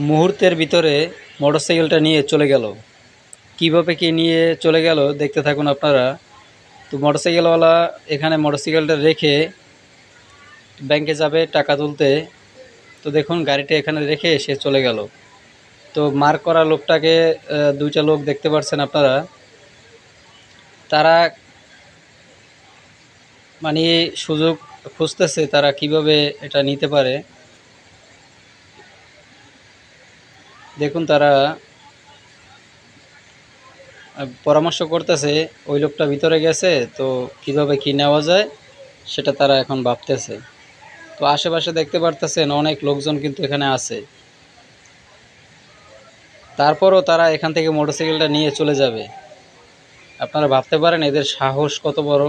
মুহূর্তের ভিতরে মোটরসাইকেলটা নিয়ে চলে গেল। কিভাবে কি নিয়ে চলে গেল দেখতে থাকুন আপনারা। তো মোটরসাইকেলওয়ালা এখানে মোটরসাইকেলটা রেখে ব্যাংকে যাবে টাকা তুলতে। তো দেখুন গাড়িটা এখানে রেখে সে চলে গেল। তো মার্ক করা লোকটাকে দুইটা লোক দেখতে পাচ্ছেন আপনারা। তারা মানে সুযোগ খুঁজতেছে তারা কিভাবে এটা নিতে পারে। দেখুন তারা পরামর্শ করতেছে। ওই লোকটা ভিতরে গেছে, তো কিভাবে কি নেওয়া যায় সেটা তারা এখন ভাবতেছে। তো আশেপাশে দেখতে পারতেছেন অনেক লোকজন কিন্তু এখানে আছে। তারপরও তারা এখান থেকে মোটরসাইকেলটা নিয়ে চলে যাবে। আপনারা ভাবতে পারেন এদের সাহস কত বড়।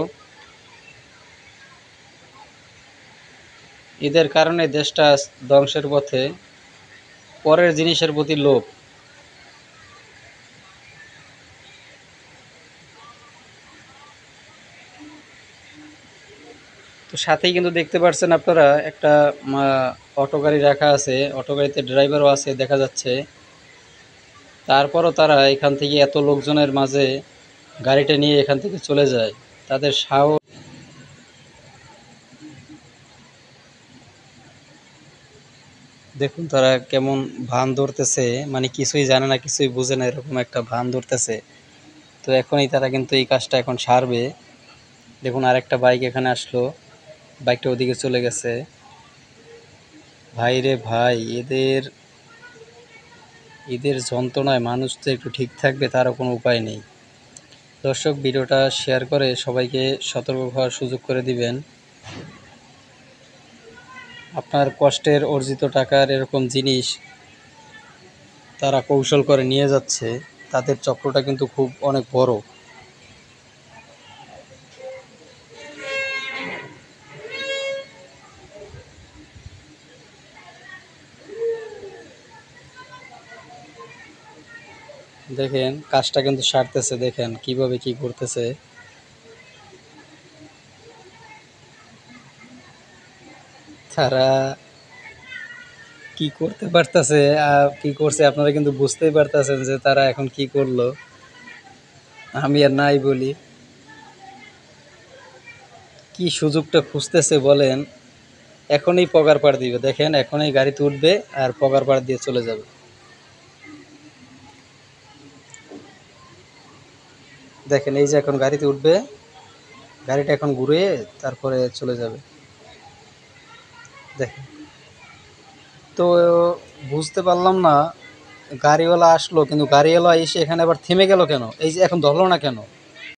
এদের কারণে দেশটা ধ্বংসের পথে। পরের জিনিসের প্রতি লোভ। তো সাথেই কিন্তু দেখতে পাচ্ছেন আপনারা একটা অটো গাড়ি রাখা আছে। অটো গাড়িতে ড্রাইভারও আছে দেখা যাচ্ছে। তারপরও তারা এখান থেকে এত লোকজনের মাঝে গাড়িটা নিয়ে এখান থেকে চলে যায়। তাদের সাহস দেখুন, তারা কেমন ভান ধরতেছে, মানে কিছুই জানে না কিছুই বুঝে না এরকম একটা ভান ধরতেছে। তো এখনই তারা কিন্তু এই কাজটা এখন সারবে। দেখুন আরেকটা বাইক এখানে আসলো, বাইকটা ওদিকে চলে গেছে। ভাই রে ভাই, এদের এদের যন্ত্রণায় মানুষ তো একটু ঠিক থাকবে তারও কোনো উপায় নেই। দর্শক ভিডিওটা শেয়ার করে সবাইকে সতর্ক হওয়ার সুযোগ করে দিবেন। আপনার কষ্টের অর্জিত টাকার এরকম জিনিস তারা কৌশল করে নিয়ে যাচ্ছে। তাদের চক্রটা কিন্তু খুব অনেক বড়। দেখেন কাজটা কিন্তু সারতেছে, দেখেন কিভাবে কি করতেছে। তারা কি করতে পারতেছে কি করছে আপনারা কিন্তু বুঝতেই পারতেছেন যে তারা এখন কি করলো। আমি আর নাই বলি। কি সুযোগটা খুঁজতেছে বলেন। এখনই পগার পাড় দিবে, দেখেন এখনই গাড়িতে উঠবে আর পগার পাড় দিয়ে চলে যাবে। দেখেন এই যে এখন গাড়িতে উঠবে, গাড়িটা এখন ঘুরে তারপরে চলে যাবে। দেখেন তো বুঝতে পারলাম না, গাড়িওয়ালা আসলো কিন্তু গাড়িওয়ালা এসে এখানে আবার থেমে গেল কেন? এই যে এখন ধরলো না কেন?